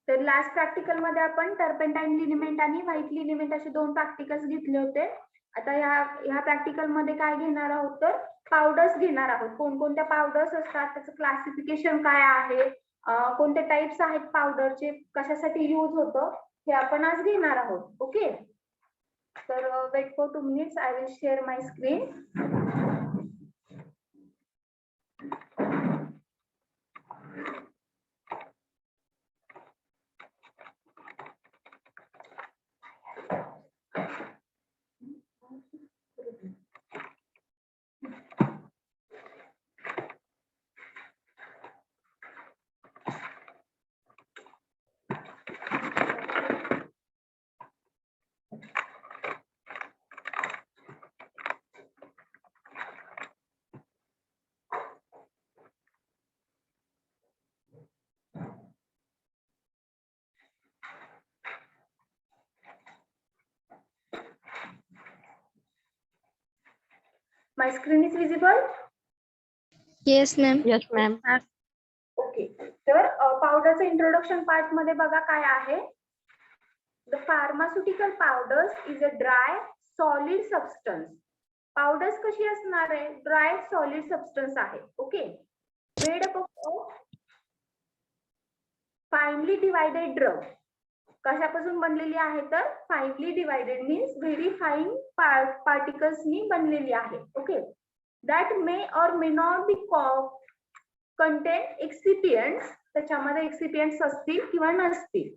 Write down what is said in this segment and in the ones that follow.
तर last practical मध्ये आपण टर्पेंटाईन लिनिमेंट आणि व्हाईट लिनिमेंट असे दोन प्रॅक्टिकल्स घेतले होते. आता ह्या प्रॅक्टिकल मध्ये काय घेणार आहोत तर पावडर्स घेणार आहोत. कोणकोणत्या पावडर्स असतात, त्याचं क्लासिफिकेशन काय आहे, कोणते टाइप्स आहेत पावडरचे, कशासाठी यूज होतं, हे आपण आज घेणार आहोत. ओके, तर wait for 2 minutes, I will share my screen. My screen is visible? Yes, ma'am. Yes, ma'am. Okay, तर पावडरचं इंट्रोडक्शन पार्ट मध्ये बघा काय आहे. The pharmaceutical powders is a dry solid substance. Powders कशी असणार आहे, ड्राय सॉलिड सबस्टन्स आहे. Okay, made up of finely divided drug. कशापासून बनलेली आहे तर finely divided means very fine पार्टिकल्सनी बनलेली आहे. ओके, दॅट मे और मे नॉट बी कंटेन एक्सिपियंट्स. त्याच्यामध्ये एक्सिपियंट्स असतील किंवा नसतील.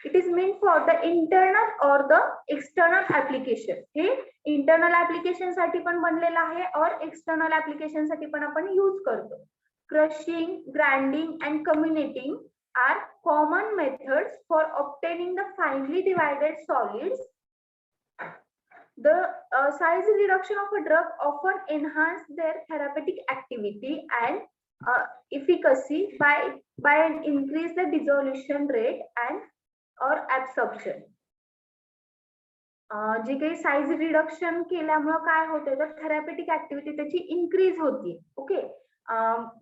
It is mean for the internal और द एक्सटर्नल ऍप्लिकेशन. हे इंटरनल ऍप्लिकेशन साठी पण बनलेलं आहे और एक्सटर्नल ऍप्लिकेशन साठी पण आपण यूज करतो. Crushing, grinding and commuting are common methods for obtaining the finely divided solids. The size reduction of a drug often enhance their therapeutic activity and efficacy by increase the dissolution rate and or absorption. जे काही size reduction केल्यामुळे काय होते तर therapeutic activity त्याची increase होती. Okay,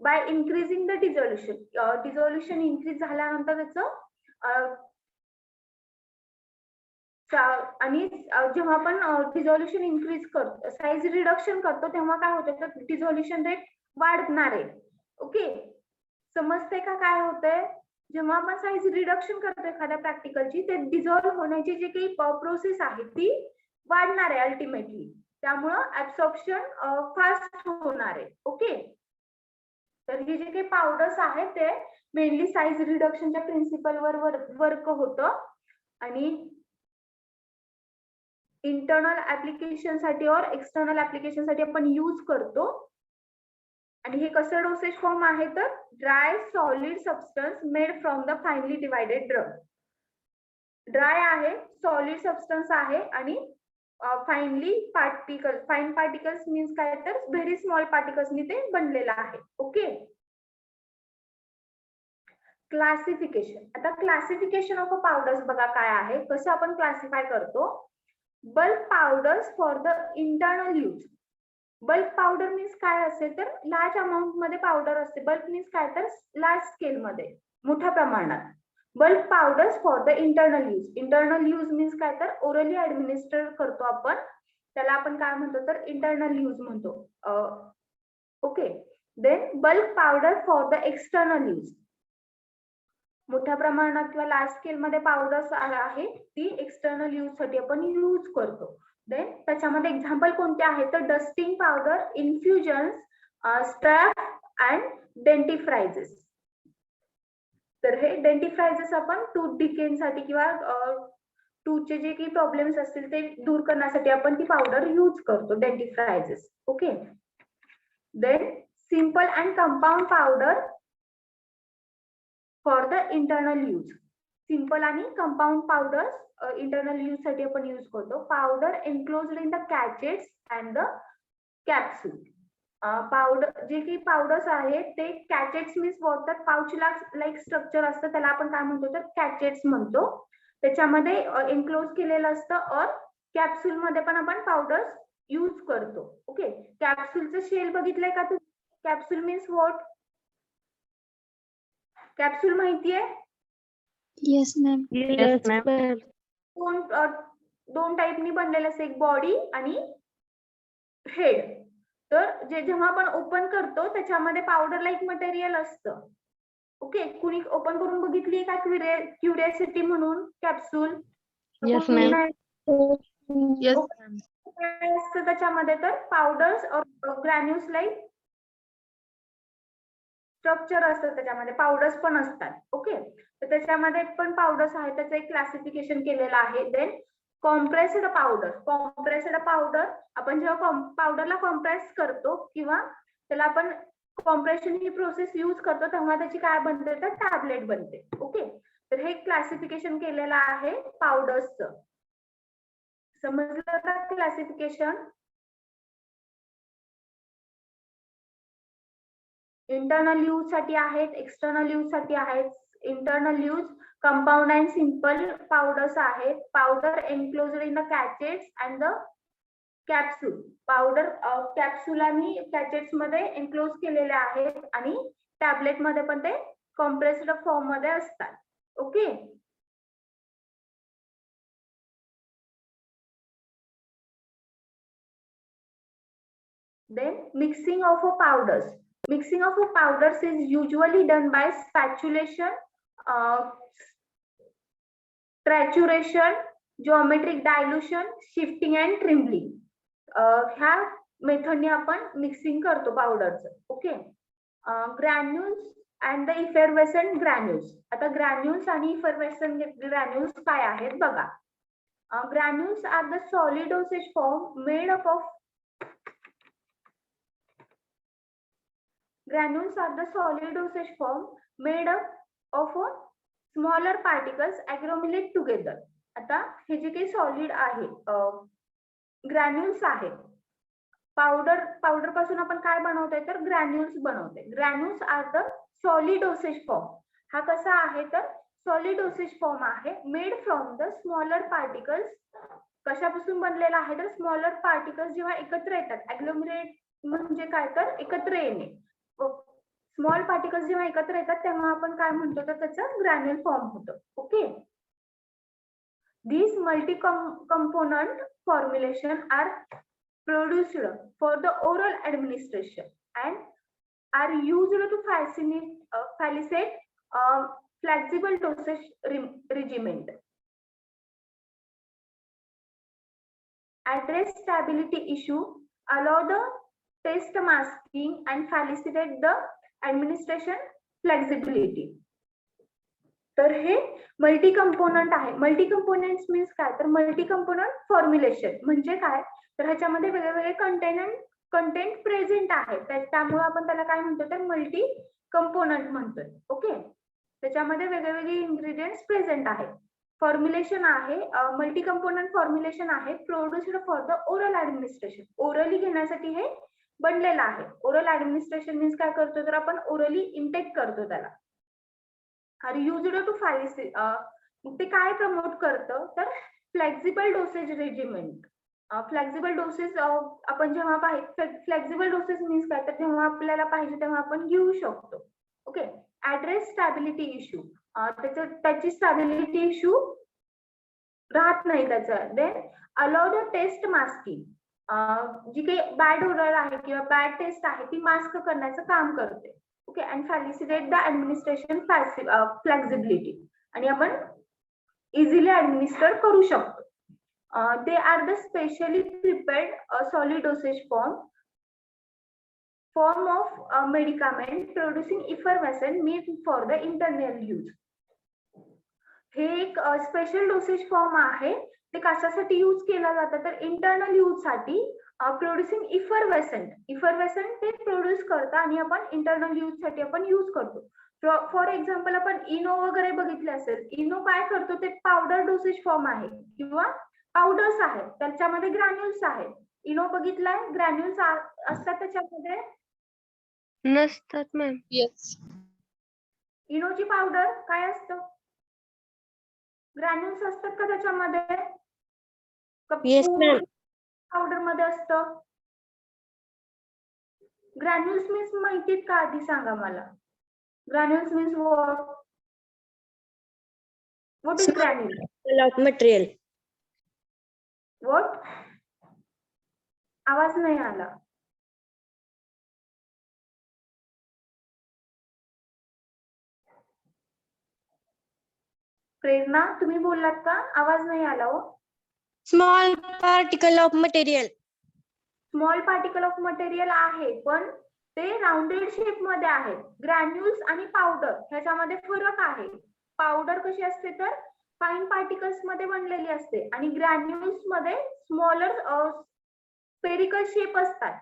by increasing the dissolution. Dissolution increase झाल्यानंतर त्याचं आणि जेव्हा आपण डिझोल्युशन इन्क्रीज करतो, साईज रिडक्शन करतो, तेव्हा काय होतं तर डिझोल्युशन रेट वाढणार आहे. ओके, समजते का काय होतंय. जेव्हा आपण साईज रिडक्शन करतो एखाद्या प्रॅक्टिकलची, ते डिझॉल्व्ह होण्याची जी काही प्रोसेस आहे ती वाढणार आहे अल्टिमेटली. त्यामुळं ऍब्सॉर्प्शन फास्ट होणार आहे. ओके, तर हे जे काही पावडर्स आहेत ते मेनली साईज रिडक्शनच्या प्रिन्सिपलवर वर्क होतं आणि इंटरनल ऍप्लिकेशन साठी और एक्सटर्नल ऍप्लिकेशन साठी आपण यूज करतो. आणि हे कसं डोसेज फॉर्म आहे तर dry solid substance made from the finally divided drug. Dry आहे, सॉलिड सबस्टन्स आहे आणि फाईन पार्टिकल्स मीन्स काय तर व्हेरी स्मॉल पार्टिकल्सनी ते बनलेलं आहे. Okay, classification. आता क्लासिफिकेशन ऑफ अ पावडर्स बघा काय आहे, कसं आपण क्लासिफाय करतो. Bulk powders for the internal use. Bulk powder means काय असेल तर लार्ज अमाऊंट मध्ये पावडर असते. बल्क मीन्स काय तर लार्ज स्केल मध्ये, मोठ्या प्रमाणात. Bulk powders for the internal use. Internal use means काय तर ओरली ऍडमिनिस्टर करतो आपण, त्याला आपण काय म्हणतो तर इंटरनल यूज म्हणतो. Okay, then bulk powder for the external use. मोठ्या प्रमाणात किंवा लार्ज स्केल मध्ये पावडर्स आहे ती एक्सटर्नल यूज साठी आपण यूज करतो. देन त्याच्यामध्ये एक्झाम्पल कोणते आहेत तर dusting powder, infusions, strap and डेंटिफ्रायझेस. तर हे डेंटिफ्रायझेस आपण टूथ डिकेनसाठी किंवा टूथचे जे काही प्रॉब्लेम्स असतील ते दूर करण्यासाठी आपण ती पावडर यूज करतो, dentifrices. Okay, then simple and compound powder for the internal use. Simple आणि कंपाऊंड पावडर्स इंटरनल यूज साठी आपण यूज करतो. Powder enclosed in the cachets and the capsule. Powder जे काही पावडर्स आहेत ते cachets means water pouch like structure असतं, त्याला आपण काय म्हणतो तर कॅचेट्स म्हणतो. त्याच्यामध्ये एन्क्लोज केलेलं असतं और कॅप्सूल मध्ये पण आपण पावडर्स यूज करतो. ओके, कॅप्सूलचं शेल बघितलंय का तू? Capsule means what? कॅप्सूल माहितीये? Yes, ma'am. Yes, ma'am. दोन टाईपनी बनलेलं असतं, एक बॉडी आणि हेड. तर जेव्हा आपण ओपन करतो त्याच्यामध्ये पावडर लाईक मटेरियल असतं. ओके, कुणी ओपन करून बघितली का क्युरियोसिटी म्हणून कॅप्सूल? Yes, ma'am. Yes, काय असतं त्याच्यामध्ये? तर पावडर्स ग्रॅन्युल्स लाईक स्ट्रक्चर असतं, त्याच्यामध्ये पावडर्स पण असतात. ओके, तर त्याच्यामध्ये पण पावडर्स आहेत, त्याचं एक क्लासिफिकेशन केलेलं आहे. देन कॉम्प्रेस्ड पावडर, आपण जेव्हा पावडरला कॉम्प्रेस करतो किंवा त्याला आपण कॉम्प्रेशन ही प्रोसेस यूज करतो तेव्हा त्याची काय बनते? तर टॅबलेट बनते. ओके, तर हे क्लासिफिकेशन केलेलं आहे पावडर्सचं. समजलं का क्लासिफिकेशन? इंटरनल यूज साठी आहेत, एक्सटर्नल यूज साठी आहेत. Internal use compound and simple powders आहेत. Powder enclosed in the cachets and the capsule. Powder capsule आणि कॅचेट्स मध्ये एन्क्लोज केलेले आहेत आणि टॅबलेट मध्ये पण ते कॉम्प्रेस्ड फॉर्म मध्ये असतात. Okay, then mixing of powders. Mixing of powders is usually done by spatulation, trituration, geometric dilution, shifting and trembling. ह्या मेथडने आपण मिक्सिंग करतो पावडरचं. Okay, granules and the effervescent granules. आता ग्रॅन्युल्स आणि इफरवेसंट ग्रॅन्युल्स काय आहेत बघा. Granules are the solid dosage form made up of Granules are the solid dosage form made up of smaller particles accumulate together. आता हे जे काही solid आहे, ग्रॅन्युल्स आहेत. पावडर पासून आपण काय बनवतोय? तर ग्रॅन्युल्स बनवतोय. Granules are the solid dosage form. हा कसा आहे? तर सॉलिड डोसेज फॉर्म आहे, made from the smaller particles. कशापासून बनलेला आहे? तर स्मॉलर पार्टिकल्स जेव्हा एकत्र येतात, ऍग्लोमरेट म्हणजे काय? तर एकत्र येणे. स्मॉल पार्टिकल्स जेव्हा एकत्र येतात तेव्हा आपण काय म्हणतो? तर त्याचं ग्रॅन्युल फॉर्म होतं. Okay, these multi component formulation are produced for the oral administration and are used to facilitate flexible dosage regimen. Address stability issue, allow the test masking and facilitate the administration flexibility. तर हे multi component आहे. Multi components means काय? तर multi component formulation म्हणजे काय? तर ह्याच्यामध्ये वेगवेगळे कंटेंट प्रेझेंट आहेत, त्यामुळे आपण त्याला काय म्हणतो? तर मल्टी कंपोनंट म्हणतोय. ओके, त्याच्यामध्ये वेगवेगळे इन्ग्रेडियंट्स प्रेझेंट आहेत. फॉर्म्युलेशन आहे, मल्टी कंपोनंट फॉर्म्युलेशन आहे, produced for the oral administration. Orally घेण्यासाठी हे बनलेलं आहे. ओरल ऍडमिनिस्ट्रेशन मीन्स काय करतो? तर आपण ओरली इनटेक करतो त्याला. आर युज्ड टू ते काय प्रमोट करतं? तर flexible dosage regiment. Flexible doses आपण जेव्हा फ्लेक्झिबल डोसेस मीन्स काय? तर जेव्हा आपल्याला पाहिजे तेव्हा आपण घेऊ शकतो. Okay, address stability issue. त्याची स्टॅबिलिटी इश्यू राहत नाही त्याचं. Then allow the taste masking. जी काही बॅड ओरल आहे किंवा बॅड टेस्ट आहे ती मास्क करण्याचं काम करते. Okay, and facilitate the administration flexibility. आणि आपण इझिली ऍडमिनिस्टर करू शकतो. They are the specially prepared solid dosage form of medicament producing effervescent made for the internal use. हे एक स्पेशल डोसेज फॉर्म आहे. ते कशासाठी यूज केलं जातं? तर इंटरनल यूज साठी. प्रोड्युसिंग इफरवेसेंट ते प्रोड्यूस करतं आणि आपण इंटरनल यूज साठी आपण यूज करतो. फॉर एक्झाम्पल आपण इनो वगैरे बघितले असेल. इनो काय करतो? ते पावडर डोसेज फॉर्म आहे किंवा पावडर्स आहेत, त्याच्यामध्ये ग्रॅन्युल्स आहेत. इनो बघितलाय? ग्रॅन्युल्स असतात त्याच्यामध्ये? नसतात मॅम. yes, इनोची पावडर काय असतं? ग्रॅन्युल्स असतात का त्याच्यामध्ये? Yes, ma'am. पावडर मध्ये असतं. ग्रॅन्युल्स मीन्स माहितीत का? आधी सांगा मला. Granules means what? What is granule? Particle of material. What? आवाज नाही आला. प्रेरणा तुम्ही बोललात का? आवाज नाही आला हो. Small particle of material. Small particle of material आहे, पण ते राउंडेड शेप मध्ये आहे. ग्रॅन्युल्स आणि पावडर ह्याच्यामध्ये फरक आहे. पावडर कशी असते तर फाईन पार्टिकल्स मध्ये बनलेली असते आणि ग्रॅन्युल्स मध्ये स्मॉलर स्पेरिकल शेप असतात.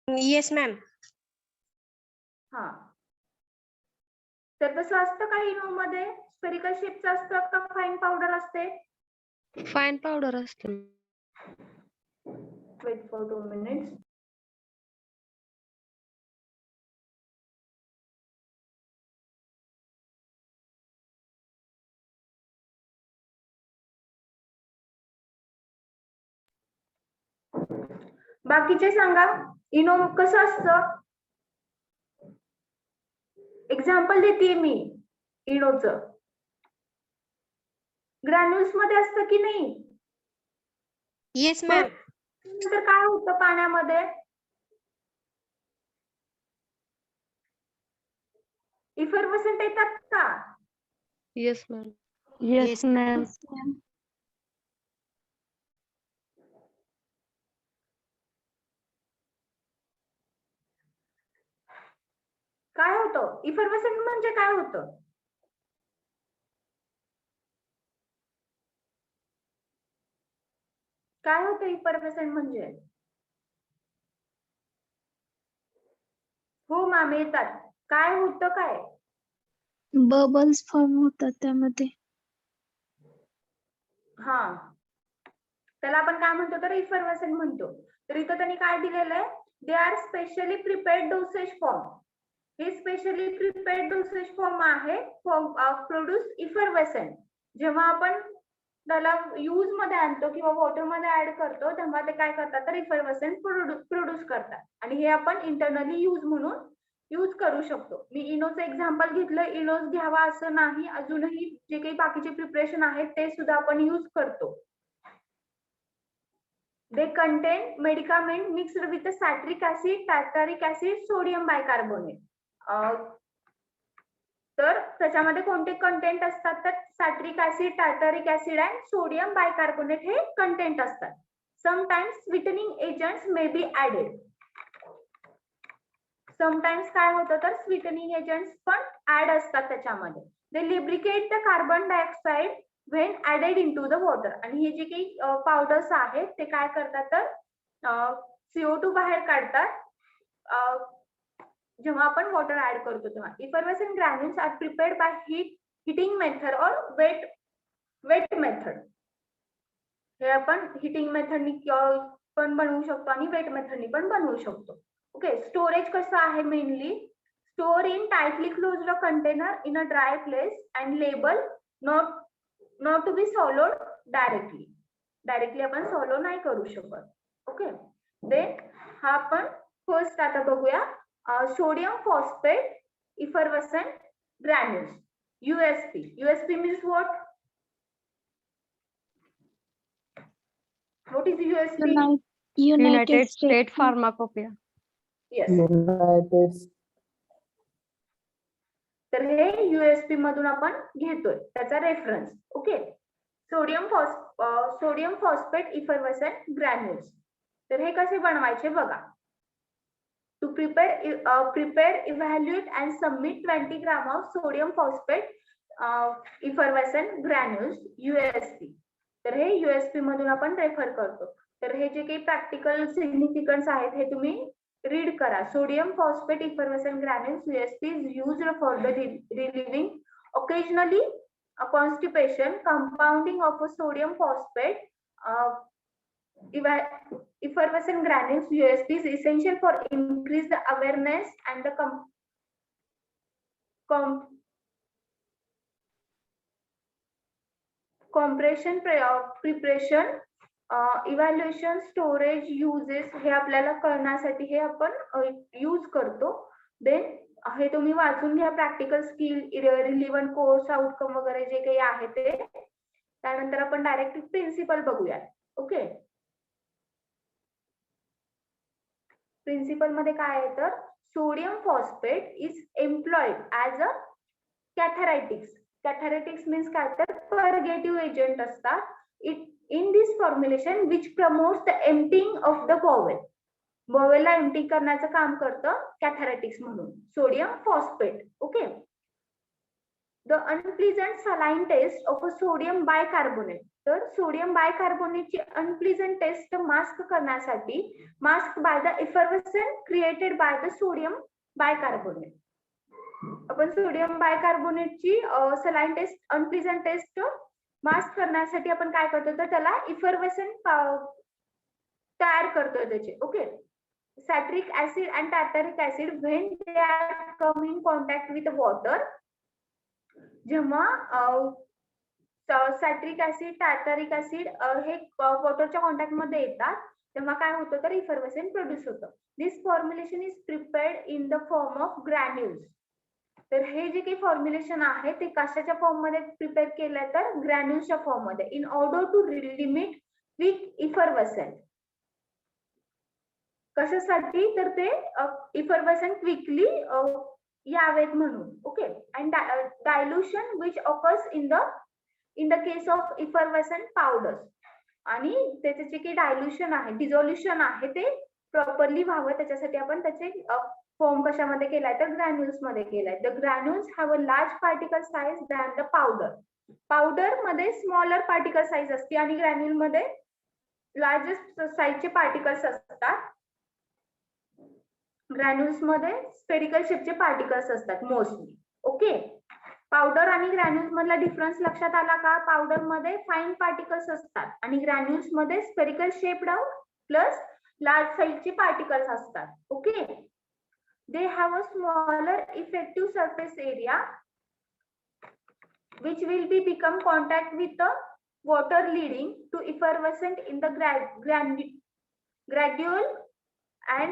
Yes, ma'am. हा, तर तसं असतं का इनो मध्ये? स्पेरिकल शेपचं असतं का फाईन पावडर असते? Fine powder असते. Wait for 2 minutes. बाकीचे सांगा, इनो कसं असतं? एक्झाम्पल देते मी इनोचं. ग्रॅन्युल्स मध्ये असतं की नाही? Yes, ma'am. नंतर काय होतं पाण्यामध्ये? इफर्वसंट येतात का? Yes, ma'am. Yes, ma'am. काय होतं? इफर्वसंट म्हणजे काय होतं? काय होतं इफर्वसंट म्हणजे? हो मॅम येतात. काय होतं काय? बबल्स फॉर्म होतात त्यामध्ये. हा, त्याला आपण काय म्हणतो तर इफर्वसंट म्हणतो. तर इथं त्यांनी काय दिलेलं आहे? They are specially prepared dosage form. हे स्पेशली प्रिपेअर्ड डोसेज फॉर्म आहे प्रोड्यूस इफर्वसंट. जेव्हा आपण त्याला यूज मध्ये आणतो किंवा वॉटर मध्ये ऍड करतो तेव्हा ते काय करतात तर इफर्वसंट प्रोड्यूस करतात आणि हे आपण इंटरनली यूज म्हणून यूज करू शकतो. मी इनोचं एक्झाम्पल घेतलं. इनोज घ्यावा असं नाही, अजूनही जे काही बाकीचे प्रिपरेशन आहेत ते सुद्धा आपण यूज करतो. They contain medicament mixed with citric acid, tartaric acid, sodium bicarbonate. तर त्याच्यामध्ये कोणते कंटेंट असतात तर सॅट्रिक ऍसिड, टार्टरिक ऍसिड आणि सोडियम बायकार्बोनेट हे कंटेंट असतात. Sometimes sweetening agents may be added. Sometimes काय होतं तर स्वीटनिंग एजंट्स पण ऍड असतात त्याच्यामध्ये. They liberate the carbon dioxide when added into the water. आणि हे जे काही पावडर्स आहेत ते काय करतात तर CO2 बाहेर काढतात जेव्हा आपण वॉटर ऍड करतो तेव्हा. Effervescent granules are prepared by heating method और वेट मेथड. हे आपण हिटिंग मेथडनी पण बनवू शकतो आणि वेट मेथडनी पण बनवू शकतो. ओके, स्टोरेज कसं आहे? Mainly store in tightly closed container in a dry place and label not to be swallowed directly. Directly आपण सॉलो नाही करू शकत. ओके, देन हा आपण फर्स्ट आता बघूया sodium phosphate effervescent granules. USP. USP means what? What is USP? United States Pharmacopoeia. Yes. United तर हे USP मधून आपण घेतोय त्याचा reference. Okay, sodium phosphate effervescent granules. तर हे कसे बनवायचे बघा. To prepare, evaluate and submit 20 gram of sodium phosphate effervescent granules USP. तर हे USP मधून आपण रेफर करतो. तर हे जे काही प्रॅक्टिकल सिग्निफिकन्स आहेत हे तुम्ही रीड करा. Sodium phosphate effervescent granules USP is used for the relieving occasionally constipation, compounding of a sodium phosphate effervescent granules USP is essential for increased awareness and the compression preparation evaluation, storage, uses हे आपल्याला कळण्यासाठी हे आपण use करतो. Then हे तुम्ही वाचून घ्या, practical skill, relevant course outcome वगैरे जे काही आहे ते. त्यानंतर आपण डायरेक्ट प्रिन्सिपल बघूया. ओके, प्रिन्सिपल मध्ये काय आहे तर sodium phosphate is employed as a cathartics. Cathartics means काय तर परगेटिव्ह एजंट असतात. It in this formulation which promotes the emptying of the bowel. बॉवेलला एम्प्टी करण्याचं काम करतं कॅथॅरायटिक्स म्हणून sodium phosphate. Okay, the unpleasant saline taste of a sodium bicarbonate. तर sodium बायकार्बोनेटची unpleasant taste mask करण्यासाठी mask by the effervescent created by the sodium bicarbonate. आपण sodium बायकार्बोनेटची saline taste, unpleasant taste mask करण्यासाठी आपण काय करतो तर त्याला इफर्वेसेंट तयार करतोय त्याचे. Okay, citric acid and tartaric acid when they are come in contact with water. जेव्हा सॅट्रिक ऍसिड, टार्टारिक ऍसिड हे वॉटरच्या कॉन्टॅक्ट मध्ये येतात तेव्हा काय होतं तर इफर्वेसेंट प्रोड्यूस होतं. This formulation is prepared in the form of granules. तर हे जे काही फॉर्म्युलेशन आहे ते कशाच्या फॉर्म मध्ये प्रिपेअर केलंय तर ग्रॅन्युल्सच्या फॉर्म मध्ये, in order to limit quick effervescent. कशासाठी तर ते इफर्वेसेंट क्विकली यावेत म्हणून. Okay, and dilution which occurs in the case of effervescent powders. आणि त्याचे जे काही डायल्युशन आहे, डिझोल्युशन आहे ते प्रॉपरली व्हावं त्याच्यासाठी आपण त्याचे फॉर्म कशामध्ये केलाय तर ग्रॅन्युल्स मध्ये केलाय. The granules have a large particle size than the powder. Powder मध्ये स्मॉलर पार्टिकल साइज असते आणि ग्रॅन्युल मध्ये लार्जेस्ट साइजचे पार्टिकल्स असतात. ग्रॅन्युल्स मध्ये स्फेरिकल शेपचे पार्टिकल्स असतात मोस्टली. ओके, पावडर आणि ग्रॅन्युल्स मधला डिफरन्स लक्षात आला का? पावडर मध्ये फाईन पार्टिकल्स असतात आणि ग्रॅन्युल्स मध्ये स्फेरिकल शेप्ड प्लस लार्ज साइजचे पार्टिकल्स असतात. Okay, they have a smaller effective surface area which will be become contact with the water leading to effervescent in the gradual and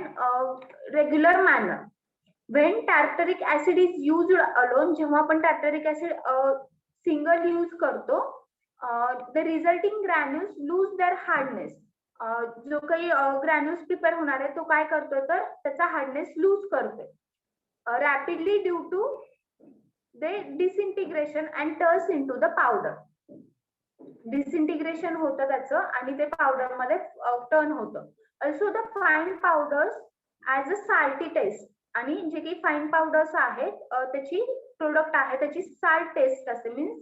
regular manner. When tartaric acid is used alone, जेव्हा आपण tartaric acid single use करतो, the resulting granules lose their hardness. जो काही granules prepare होणार आहे तो काय करतोय तर त्याचा हार्डनेस लूज करतोय rapidly due to they disintegration and turns into the powder. Disintegration होतं त्याचं आणि ते पावडर मध्ये टर्न होतं. Also the fine powders as a salty taste. आणि जे काही फाईन पावडर्स आहेत त्याची प्रोडक्ट आहे त्याची साल्ट टेस्ट असते, मीन्स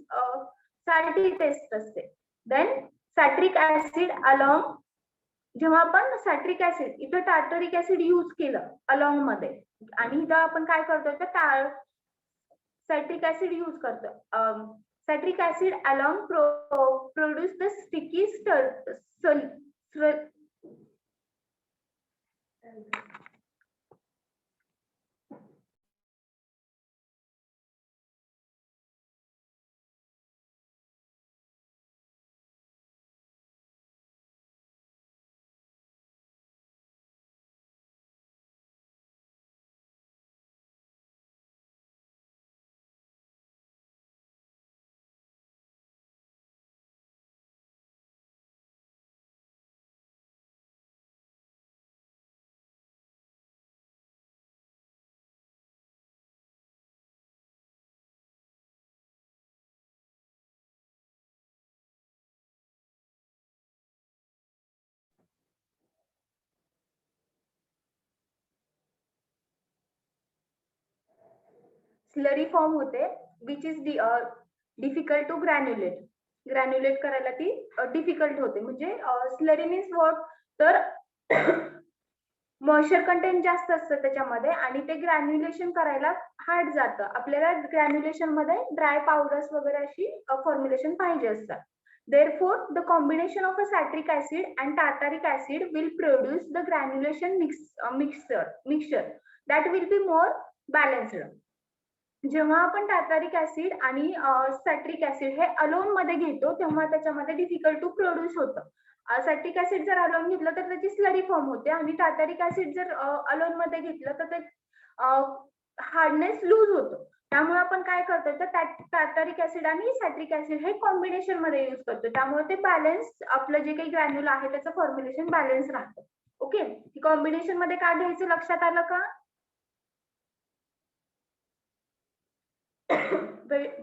साल्टी टेस्ट असते. देन सॅट्रिक ऍसिड अलॉंग, जेव्हा आपण सॅट्रिक ऍसिड इथं टार्टरिक ऍसिड यूज केलं अलॉंग मध्ये आणि इथं आपण काय करतोय तर सॅट्रिक ऍसिड यूज करतो. Citric acid along produce the sticky slurry form होते विच इज डिफिकल्ट टू ग्रॅन्युलेट. ग्रॅन्युलेट करायला ती डिफिकल्ट होते. म्हणजे स्लरी मीन्स वॉट तर मॉइश्चर कंटेंट जास्त असतं त्याच्यामध्ये आणि ते ग्रॅन्युलेशन करायला हार्ड जातं. आपल्याला ग्रॅन्युलेशन मध्ये ड्राय पावडर्स वगैरे अशी फॉर्म्युलेशन पाहिजे असतात. Therefore, the combination of a citric acid and tartaric acid will produce the granulation mixture that will be more balanced. जेव्हा आपण टार्टारिक ऍसिड आणि सॅट्रिक ऍसिड हे अलोन मध्ये घेतो तेव्हा त्याच्यामध्ये डिफिकल्ट टू प्रोड्यूस होतं. सॅट्रिक ऍसिड जर अलोन घेतलं तर त्याची स्लरी फॉर्म होते आणि टार्टारिक ऍसिड जर अलोन मध्ये घेतलं तर ते हार्डनेस करतो तर टार्टारिक ऍसिड आणि सायट्रिक ऍसिड हे कॉम्बिनेशन मध्ये युज करतो, त्यामुळे ते बॅलन्स आपलं जे काही ग्रॅन्युल आहे त्याचं फॉर्म्युलेशन बॅलन्स राहतं. ओके, कॉम्बिनेशन मध्ये काय घ्यायचं लक्षात आलं का?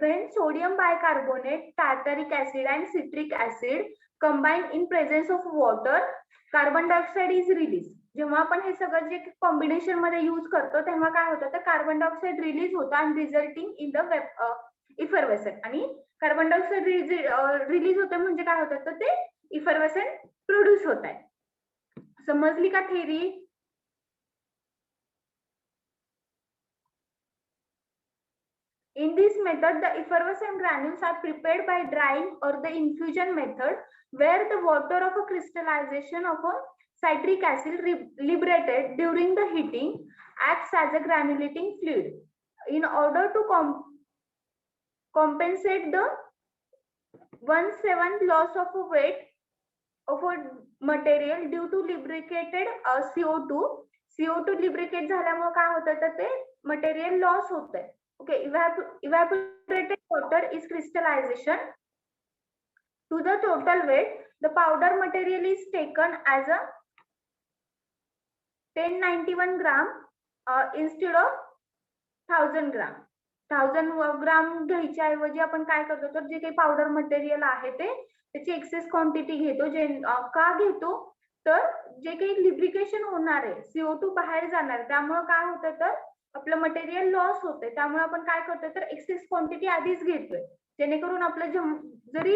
when sodium bicarbonate, tartaric acid and citric acid combine in presence of water, carbon dioxide is released. जेव्हा आपण हे सगळं जे कॉम्बिनेशन मध्ये यूज करतो तेव्हा काय होतं तर कार्बन डायऑक्साइड रिलीज होतं आणि रिझल्टिंग इन द इफर्वेसेंट. आणि कार्बन डायऑक्साइड रिलीज होतं म्हणजे काय होतं तर ते इफर्वेसेंट प्रोड्यूस होत आहे. समजली का theory? In this method, the effervescent granules are prepared by drying or the infusion method, where the water of a crystallization of a citric acid liberated during the heating acts as a granulating fluid. In order to compensate the 1/7 loss of a weight of a material due to lubricated CO2. CO2 lubricate झाल्यामुळे काय होतं तर ते material loss होतंय. Okay, evaporated water is crystallization. To the total weight, the powder material is taken as a 1091 gram instead of 1000 gram. 1000 ग्राम घ्यायच्या ऐवजी आपण काय करतो तर जे काही पावडर मटेरियल आहे ते त्याची एक्सेस क्वांटिटी घेतो. जे का घेतो तर जे काही लिब्रिकेशन होणार आहे, CO2 बाहेर जाणार, त्यामुळे काय होतं तर आपलं मटेरियल लॉस होतंय. त्यामुळे आपण काय करतोय तर एक्सेस क्वांटिटी आधीच घेतोय, जेणेकरून आपलं जरी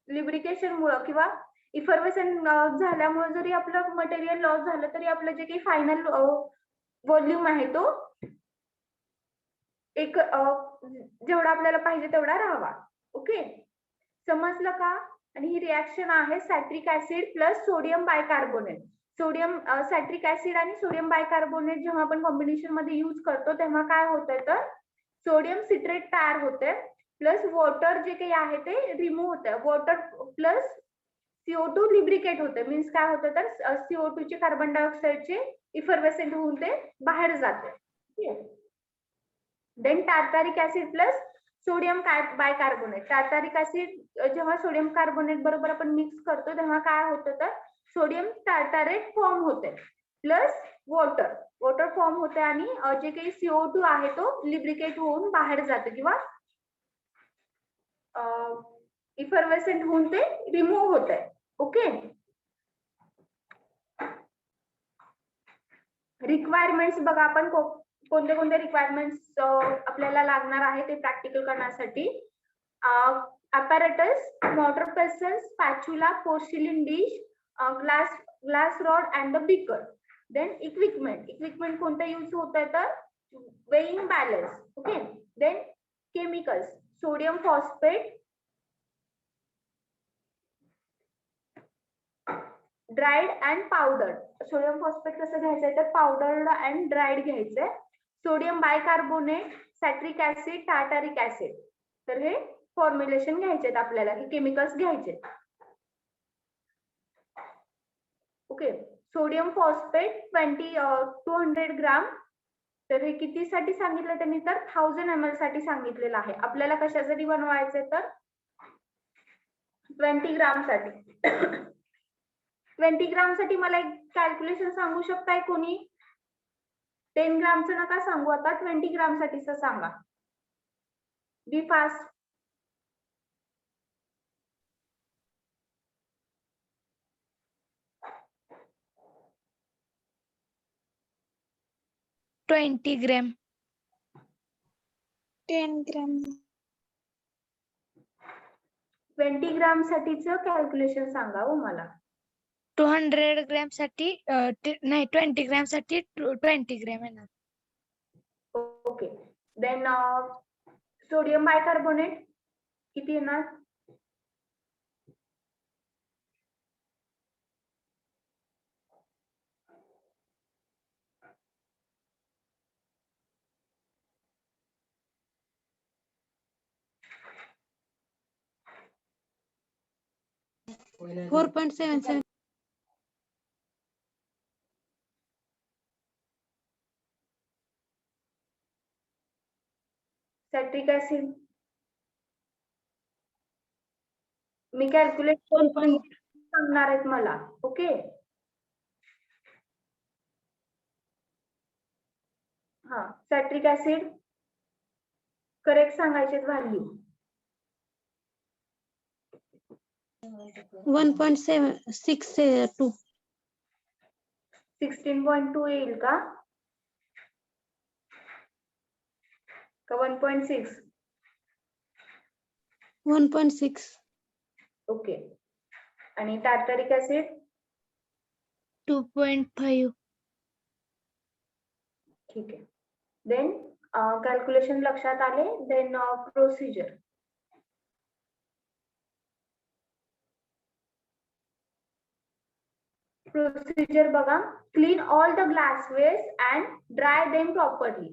लिब्रिकेशन मुळे किंवा इफर्वेसेंट झाल्यामुळे जरी आपलं मटेरियल लॉस झालं तरी आपलं जे काही फायनल व्हॉल्यूम आहे तो एक जेवढा आपल्याला पाहिजे तेवढा राहावा. ओके, समजलं का? आणि ही रिॲक्शन आहे citric acid plus sodium bicarbonate. Sodium citric acid आणि सोडियम बायकार्बोनेट जेव्हा आपण कॉम्बिनेशन मध्ये यूज करतो तेव्हा काय होतंय तर सोडियम सिट्रेट तयार होते प्लस वॉटर जे काही आहे ते रिमूव्ह होतं. वॉटर प्लस CO2 लिब्रिकेट होते. मीन्स काय होतं तर CO2 चे कार्बन डायऑक्साइडचे इफर्वेसेंट होऊन ते बाहेर जाते. Then tartaric acid plus sodium bicarbonate. Tartaric acid जेव्हा सोडियम कार्बोनेट बरोबर आपण मिक्स करतो तेव्हा काय होतं तर सोडियम टार्टारेट फॉर्म होते प्लस वॉटर फॉर्म होते आणि जे काही CO2 आहे तो लिब्रिकेट होऊन बाहेर जाते किंवा इफर्वेसेंट होऊन ते रिमूव्ह होत आहे. ओके, रिक्वायरमेंट्स बघा आपण कोणते कोणते रिक्वायरमेंट्स आपल्याला लागणार आहे ते प्रॅक्टिकल करण्यासाठी. apparatus, mortar pestle, spatula, porcelain dish, glass rod and the beaker. Then equipment कोणता यूज होत आहे तर weighing balance. Okay, then chemicals, sodium phosphate, dried and powdered. Sodium phosphate कसं घ्यायचंय तर पावडर्ड अँड ड्राईड घ्यायचंय. Sodium bicarbonate, citric acid, tartaric acid. तर हे फॉर्म्युलेशन घ्यायचे आपल्याला, हे केमिकल्स घ्यायचे. ओके, सोडियम फॉस्फेट 200 ग्राम. तर हे कितीसाठी सांगितलं त्यांनी तर 1000 ml साठी सांगितलेलं आहे. आपल्याला कशासाठी बनवायचंय तर 20 ग्राम साठी. 20 ग्राम साठी मला एक कॅल्क्युलेशन सांगू शकताय कोणी? 10 ग्रामचं नका सांगू आता, 20 ग्राम साठीच सांगा. बी फास्ट. $20 ग्रॅम. 10 ग्रॅम. 20 ग्राम साठीचं कॅल्क्युलेशन सांगा हो मला. 200 ग्रॅम साठी नाही 20 ग्रॅम साठी 20 ग्रॅम येणार. ओके, देन सोडियम बायकार्बोनेट किती येणार? $4.77. सॅट्रिक ऍसिड मी कॅल्क्युलेट सांगणार आहेत मला. ओके, हा सॅट्रिक ऍसिड करेक्ट सांगायचे व्हॅल्यू 1.762 16.2 येईल का 1.6? 1.6 ओके, आणि टार्टरिक ऍसिड 2.5 ठीक आहे. देन कॅल्क्युलेशन लक्षात आले. Then procedure. प्रोसिजर बघा. Clean all the glassware and dry them properly.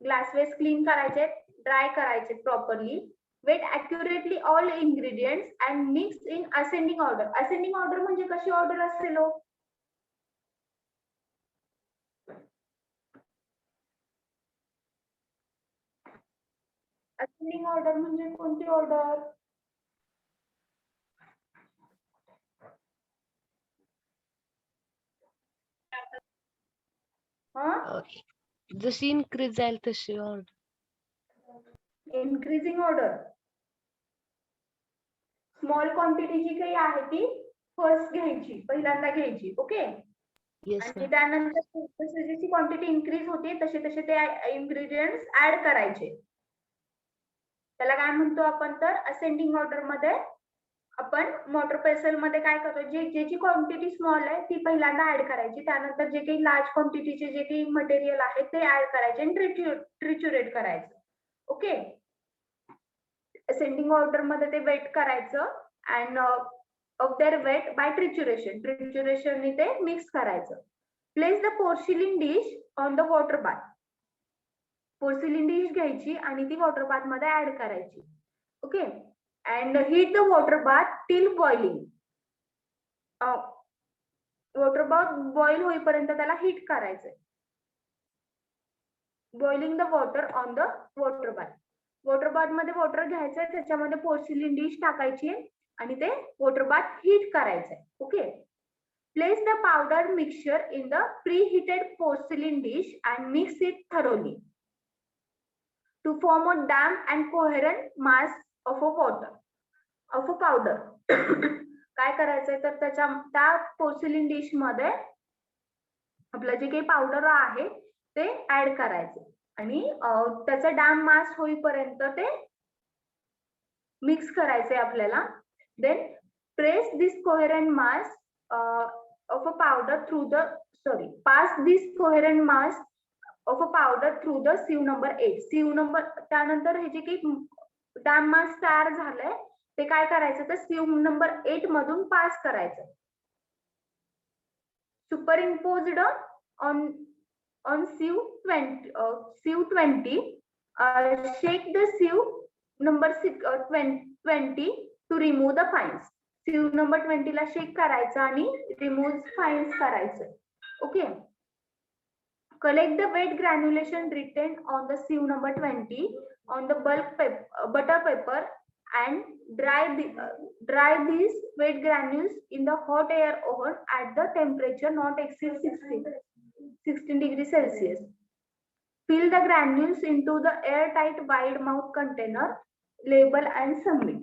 Glassware clean करायचे, ड्राय करायचे properly. Weigh accurately all ingredients and mix in ascending order. Ascending order म्हणजे कशी ऑर्डर असेल हो? असेंडिंग ऑर्डर म्हणजे कोणती ऑर्डर? जशी इनक्रीज जाईल तशी order. Increasing order. Small quantity जी काही आहे ती फर्स्ट घ्यायची, पहिल्यांदा घ्यायची. ओके, आणि त्यानंतर जशी जशी क्वांटिटी इन्क्रीज होते तसे तसे ते इन्ग्रेडियंट्स ऍड करायचे. त्याला काय म्हणतो आपण तर असेंडिंग ऑर्डर मध्ये आपण मोटर पेसल मध्ये काय करतो, ज्याची क्वांटिटी स्मॉल आहे ती पहिल्यांदा ऍड करायची. त्यानंतर जे काही लार्ज क्वांटिटीचे जे काही मटेरियल आहे ते ऍड करायचे आणि ट्रिच्युरेट करायचं. ओके, असेंडिंग ऑर्डर मध्ये ते वेट करायचं and of their weight by trituration. Trituration ते मिक्स करायचं. Place the porcelain dish on the water bath. Porcelain dish घ्यायची आणि ती वॉटर बाथ मध्ये ऍड करायची. Okay, and heat the water bath till boiling. Water bath boil होईपर्यंत त्याला heat करायचंय. Boiling the water on the water bath. Water bath मध्ये water घ्यायचंय, त्याच्यामध्ये पोर्सिलिन डिश टाकायची आणि ते वॉटर बाथ हीट करायचंय. Okay, place the powder mixture in the preheated porcelain dish and mix it thoroughly to form a damp and coherent mass of a water of a powder. काय करायचंय तर त्या porcelain dish मध्ये आपलं जे काही powder आहे ते ऍड करायचे आणि त्याचा डॅम्प मास होईपर्यंत ते मिक्स करायचे आपल्याला. Then press this coherent mass of a powder through the pass this coherent mass of a powder through the sieve number 8. Sieve number त्यानंतर हे जे काही डॅम्प मास तयार झालंय ते काय करायचं तर सिव नंबर 8 मधून पास करायचं. Superimposed on sieve 20, shake the sieve number 20 to remove the fines. sieve number 20 ला शेक करायचं आणि remove fines करायचं. Okay, collect the wet granulation written on the sieve number 20 on the butter paper and dry these wet granules in the hot air oven at the temperature not exceed 16 degrees Celsius. Fill the granules into the airtight wide mouth container, label and submit.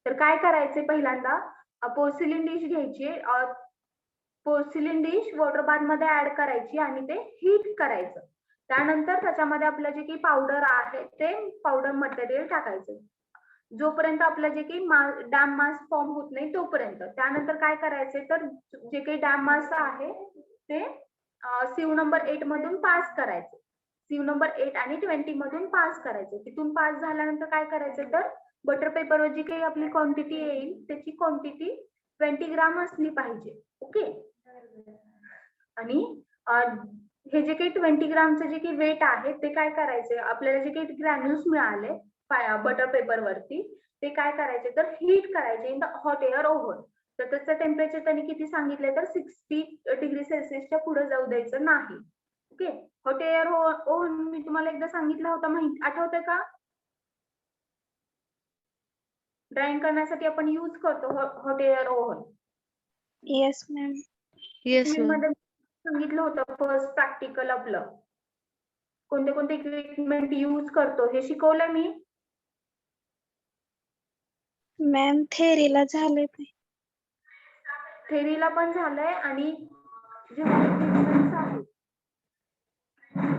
तर काय करायचे पहिल्यांदा porcelain dish घ्यायची, porcelain dish water bath मध्ये add करायची आणि ते heat करायचं. त्यानंतर त्याच्यामध्ये आपलं जे काही पावडर आहे ते पावडर मटेरियल टाकायचं जोपर्यंत आपलं जे काही डॅम्प मास फॉर्म होत नाही तोपर्यंत. त्यानंतर काय करायचे तर जे काही डॅम्प मास आहे ते सिव नंबर 8 मधून पास करायचे. सिव नंबर 8 आणि 20 मधून पास करायचे. तिथून पास झाल्यानंतर काय करायचं तर बटर पेपरवर जी काही आपली क्वांटिटी येईल त्याची क्वांटिटी 20 ग्राम असली पाहिजे. ओके, आणि हे जे काही 20 ग्रामचं जे काही वेट आहे ते काय करायचे आपल्याला जे काही ग्रॅन्युल्स मिळाले बटर पेपर वरती ते काय करायचे तर हीट करायचे in the hot air oven. तर त्याचं टेम्परेचर त्यांनी किती सांगितलंय तर 60 डिग्री सेल्सिअसच्या पुढे जाऊ द्यायचं नाही. ओके. हॉट एअर ओव्हन मी तुम्हाला एकदा सांगितलं होतं, माहिती आठवतंय का? ड्राइंग करण्यासाठी आपण यूज करतो hot air oven. Yes ma'am. Yes ma'am. मध्ये सांगितलं होतं फर्स्ट प्रॅक्टिकल आपलं कोणते कोणते इक्विपमेंट यूज करतो हे शिकवलंय मी. मॅम थेरीला झाले ते. थेरीला पण झालंय आणि जे इक्विपमेंट आहेत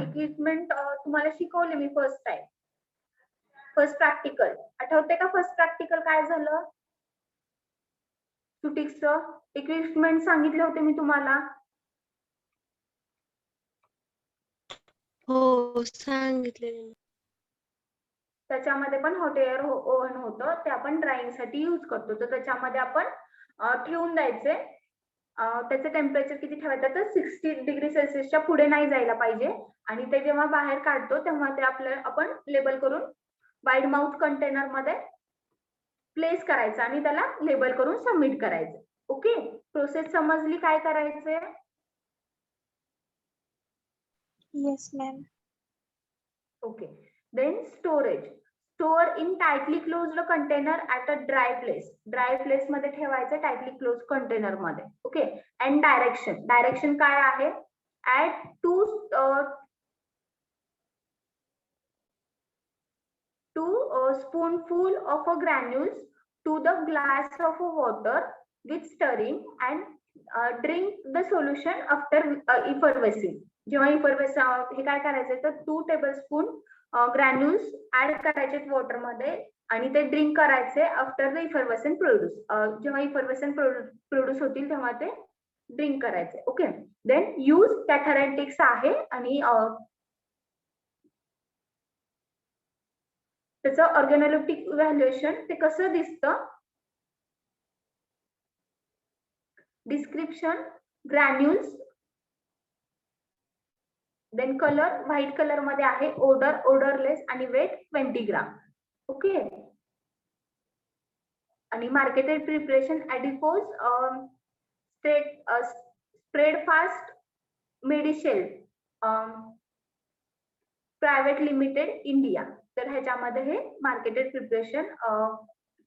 इक्विपमेंट तुम्हाला शिकवले मी फर्स्ट प्रॅक्टिकल. आठवते का फर्स्ट प्रॅक्टिकल काय झालं? सुटिक्सचं इक्विपमेंट सांगितले होते मी तुम्हाला. हो सांगितलेलं. त्याच्यामध्ये पण हॉट एअर ओव्हन होतं, ते आपण ड्रायिंग साठी यूज करतो. तर त्याच्यामध्ये आपण ठेवून द्यायचे. त्याचं टेम्परेचर किती ठेवायचं तर 60 डिग्री सेल्सिअसच्या पुढे नाही जायला पाहिजे. आणि ते जेव्हा बाहेर काढतो तेव्हा ते आपण लेबल करून वाईड माउथ कंटेनर मध्ये प्लेस करायचं आणि त्याला लेबल करून सबमिट करायचं. ओके. प्रोसेस समजली काय करायचंय? Yes ma'am. Okay. Then storage. Store in tightly closed container at a dry place. Dry place मध्ये ठेवायचं tightly closed container मध्ये. Okay. And direction. Direction काय आहे? Add two spoonful of a granules to the glass of water with stirring and drink the solution after effervescing. जेव्हा हे काय करायचं तर 2 टेबलस्पून ग्रॅन्युल्स ऍड करायचे वॉटर मध्ये आणि ते ड्रिंक करायचे आफ्टर द इफर्वेसन प्रोड्यूस. जेव्हा इफर्वेसन प्रोड्यूस होतील तेव्हा ते ड्रिंक करायचे. ओके. देन यूज कॅथॅरेटिक्स आहे आणि त्याचं ऑर्गॅनोलेप्टिक इव्हॅल्युएशन ते कसं दिसतं? Description granules, then colour white colour मध्ये आहे, ओडर ओडरलेस आणि वेट 20 ग्राम. ओके. आणि marketed preparation adipose spread fast मेडिशेल प्रायव्हेट लिमिटेड इंडिया. तर ह्याच्यामध्ये हे मार्केटेड प्रिपरेशन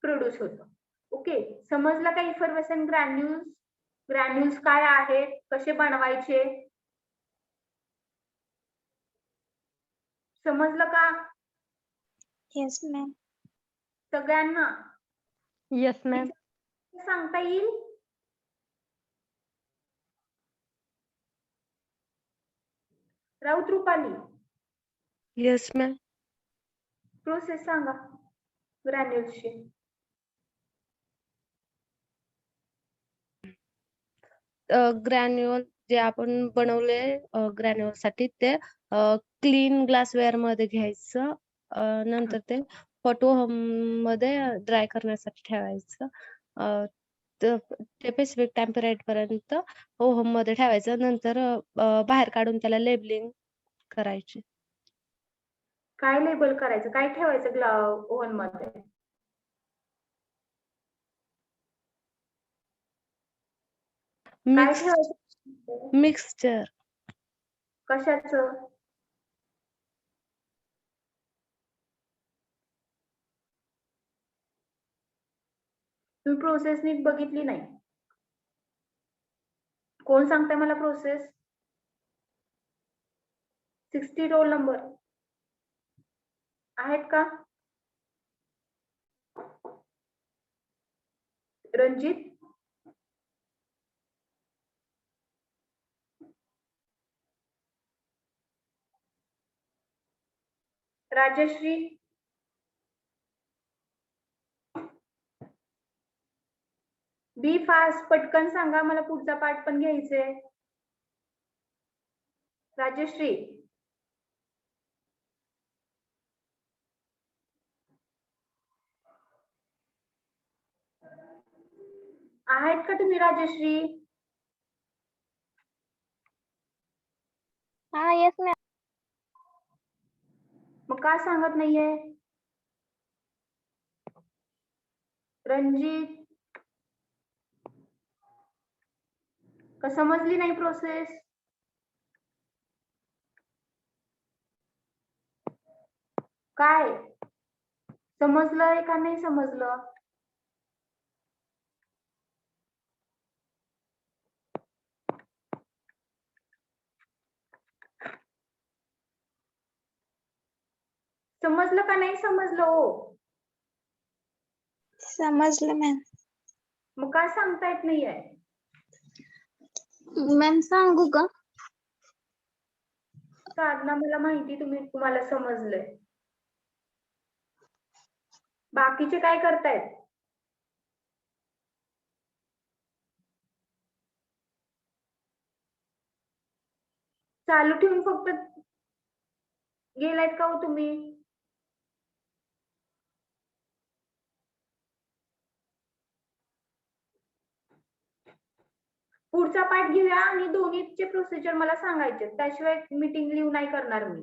प्रोड्यूस होतं. ओके. समजलं का इफर्वेसन ग्रॅन्युल्स काय आहेत, कसे बनवायचे? समजलं का येस मॅम. सगळ्यांना? Yes ma'am. सांगता येईल? Raut Rupali yes ma'am. Process सांगा ग्रॅन्युल्सची. ग्रॅन्युअल जे आपण बनवले ग्रॅन्युअल साठी ते क्लीन ग्लासवेअर मध्ये घ्यायचं. नंतर ते फोटो मध्ये ड्राय करण्यासाठी ठेवायचं. ते स्पेसिफिक टेम्परेचर पर्यंत ओव्हन मध्ये ठेवायचं. नंतर बाहेर काढून त्याला लेबलिंग करायची. काय लेबल करायचं? काय ठेवायचं ओव्हन मध्ये? काय ठेवायचं? मिक्सचर. कशाचं? तुम्ही प्रोसेस नीट बघितली नाही. कोण सांगताय मला प्रोसेस? 60 रोल नंबर आहेत का? रणजित, राजश्री, बी फास्ट, पटकन सांगा, मला पुढचा पार्ट पण घ्यायचंय. राजश्री, आहेत का तुम्ही? राजश्री, हा येस मॅम. मग का सांगत नाहीये? रणजित, का समजली नाही प्रोसेस? काय समजलंय का नाही समजलं? समजलं का नाही समजलं हो? समजलं मॅम. मग काय सांगता येत नाहीये? मॅम सांगू का? साधना मला माहिती तुम्हाला समजलंय. बाकीचे काय करतायत? चालू ठेवून फक्त गेलायत का हो तुम्ही? पुढचा पाठ घेऊया आणि दोन्हीचे प्रोसिजर मला सांगायचे, त्याशिवाय मीटिंग लिव्ह नाही करणार मी.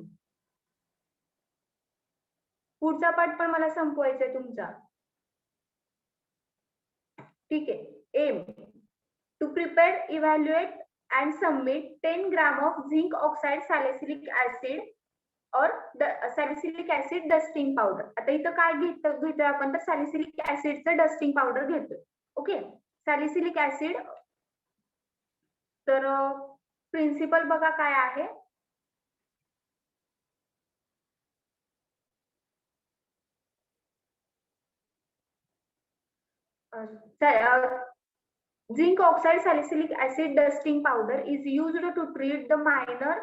पुढचा पाठ पण मला संपवायचा आहे तुमचा. ठीक आहे. Aim to prepare, evaluate and submit 10 gram of zinc oxide salicylic acid or salicylic acid dusting powder. आता इथं काय घेतोय आपण, तर सॅलिसिलिक ऍसिडचं डस्टिंग पावडर घेतोय. Okay, salicylic acid. तर प्रिन्सिपल बघा काय आहे. Zinc oxide salicylic acid dusting powder is used to treat the minor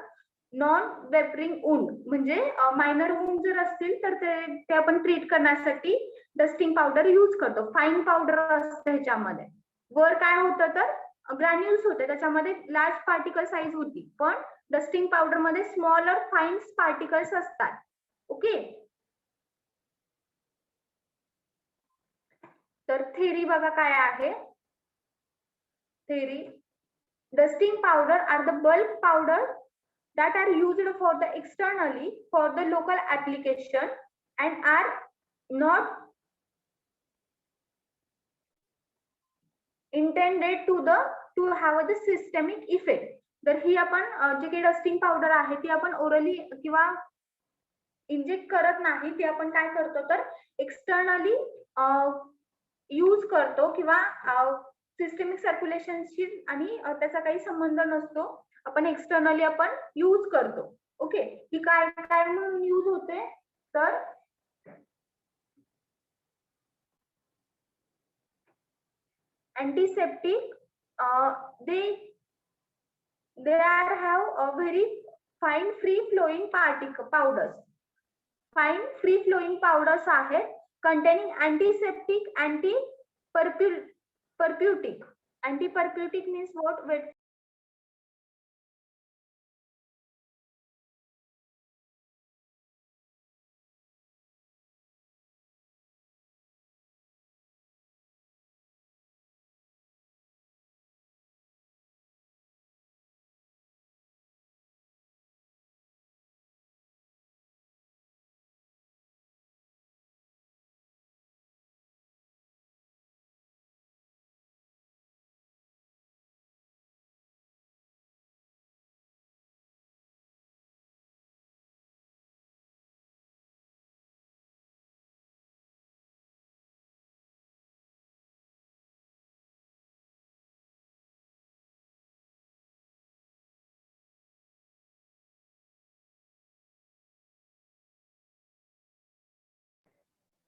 non-vaporing wound. म्हणजे मायनर वुंड जर असतील तर ते आपण ट्रीट करण्यासाठी डस्टिंग पावडर यूज करतो. फाईन पावडर असते ह्याच्यामध्ये. वर काय होतं तर ग्रॅन्युल्स होते, त्याच्यामध्ये लार्ज पार्टिकल साईज होती, पण डस्टिंग पावडर मध्ये स्मॉलर फाईन पार्टिकल्स असतात. ओके, तर थेरी बघा काय आहे. Theory: dusting powder are the bulk powder that are used for the externally for the local application and are not intended to have the systemic effect. तर ही आपण जे काही dusting powder आहे ती आपण ओरली किंवा इंजेक्ट करत नाही, ती आपण काय करतो तर एक्सटर्नली यूज करतो किंवा सिस्टमिक सर्क्युलेशनशी आणि त्याचा काही संबंध नसतो, आपण एक्सटर्नली आपण यूज करतो. ओके, ही काय काय म्हणून यूज होते तर antiseptic. They have a very fine free flowing powders. Fine free flowing powders आहेत containing antiseptic, anti-percutic. Anti-percutic means what?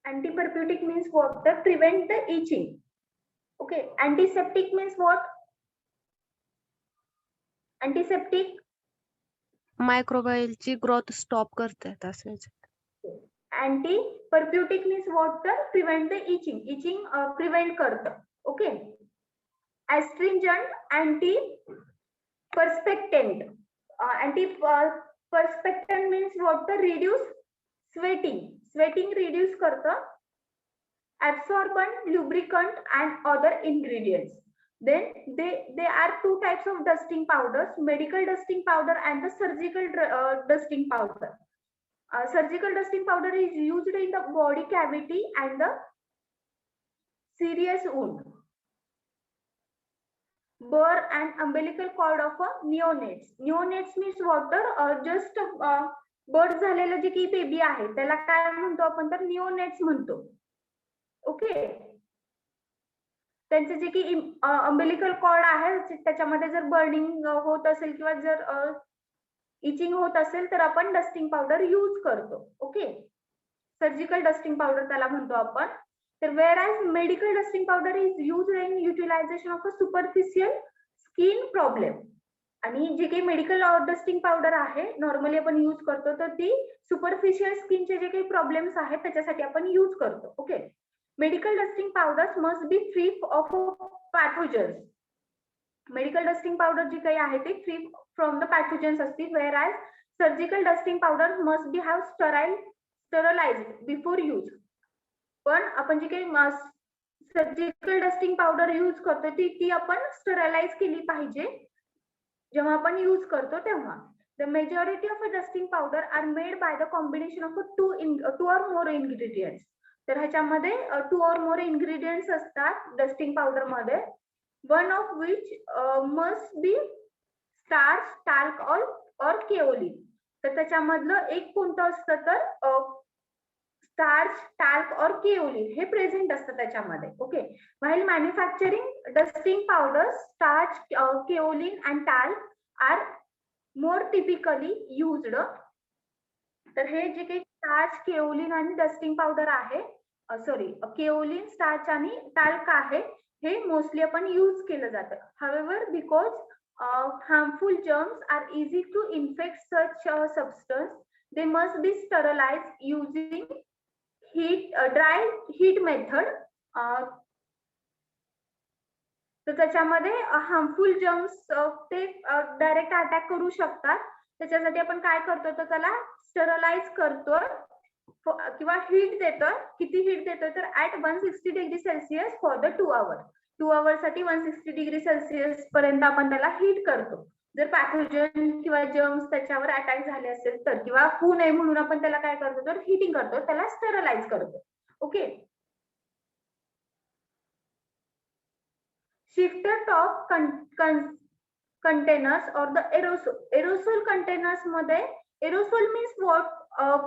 Anti-percutic means what? To prevent the itching. Okay, antiseptic means what? Antiseptic. मायक्रोबायलची growth stop करतात असं. Anti-percutic means what? To prevent the itching. Itching prevent करतं. Okay. Astringent, anti-perspectant. Anti-perspectant means what? To reduce sweating. Sweating reduce करतं. Absorbent, lubricant and other ingredients. Then there are two types of dusting powders: medical dusting powder and the surgical dusting powder. Surgical dusting powder is used in the body cavity and the serious wound. Burr and umbilical cord of neonates. Neonates means what? Just birth झालेलं जे काही baby आहे त्याला काय म्हणतो आपण, तर निओनेट्स म्हणतो. ओके, त्यांचे जे की अंबिलिकल कॉर्ड आहे त्याच्यामध्ये जर बर्निंग होत असेल किंवा जर इचिंग होत असेल तर आपण डस्टिंग पावडर यूज करतो. ओके, सर्जिकल डस्टिंग पावडर त्याला म्हणतो आपण. तर where as medical dusting powder is use in utilization of a superficial skin problem. आणि जे काही मेडिकल डस्टिंग पावडर आहे नॉर्मली आपण यूज करतो तर ती सुपरफिशियल स्किनचे जे काही प्रॉब्लेम्स आहेत त्याच्यासाठी आपण यूज करतो. Okay, medical dusting powders must be free of pathogens. Medical dusting powder जी काही आहे ती फ्री फ्रॉम द पॅथोजन्स असते. Whereas surgical dusting powder must be have sterilized before use. पण आपण जी काही सर्जिकल डस्टिंग पावडर यूज करतो ती आपण स्टरलाइज केली पाहिजे जेव्हा आपण यूज करतो तेव्हा. The majority of a dusting powder are made by the combination of two or more ingredients. तर ह्याच्यामध्ये 2 or more ingredients असतात डस्टिंग पावडर मध्ये. One of which must be starch, talc or kaolin. तर त्याच्यामधलं एक कोणतं असतं तर स्टार्च, टाल्क और केओलिन हे प्रेझेंट असतं त्याच्यामध्ये. Okay, while manufacturing dusting powder starch, kaolin and talc are more typically used. तर हे जे काही स्टार्च, केओलिन आणि डस्टिंग पावडर आहे, सॉरी केओलिन, स्टार्च आणि टाल्क आहे हे मोस्टली आपण यूज केलं जातं. However because harmful germs are easy to infect such a substance, they must be sterilized using dry heat method. तर त्याच्यामध्ये हार्मफुल जर्म्स ते डायरेक्ट अटॅक करू शकतात. त्याच्यासाठी आपण काय करतो तर त्याला स्टरलाइज करतो किंवा हीट देतो. किती हीट देतो तर at 160 degree Celsius for the 2 hours. 2 hours साठी 160 डिग्री सेल्सिअस पर्यंत आपण त्याला हीट करतो. जर पॅथोजन किंवा जर्म्स त्याच्यावर अटॅक झाले असेल तर, किंवा होऊ नये म्हणून आपण त्याला काय करतो तर हीटिंग करतो, त्याला स्टरलाइज करतो. Okay, sifter top containers or the aerosol containers मध्ये, एरोसोल मीन्स व्हॉट,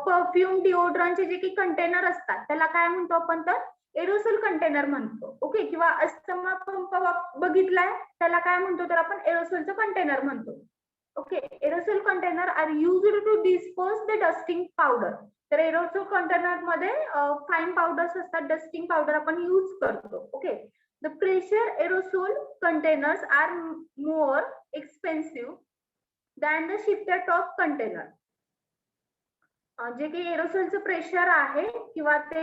परफ्यूम, डिओड्रंटचे जे काही कंटेनर असतात त्याला काय म्हणतो आपण तर एरोसोल कंटेनर म्हणतो. ओके, किंवा अस्थमा पंप बघितलाय त्याला काय म्हणतो तर आपण एरोसोलचं कंटेनर म्हणतो. Okay, aerosol container are used to dispose the dusting powder. तर एरोसोल कंटेनर मध्ये फाईन पावडर्स असतात, डस्टिंग पावडर आपण यूज करतो. Okay, the pressure aerosol containers are more expensive than the sifter top container. जे काही एरोसोलचं pressure आहे किंवा ते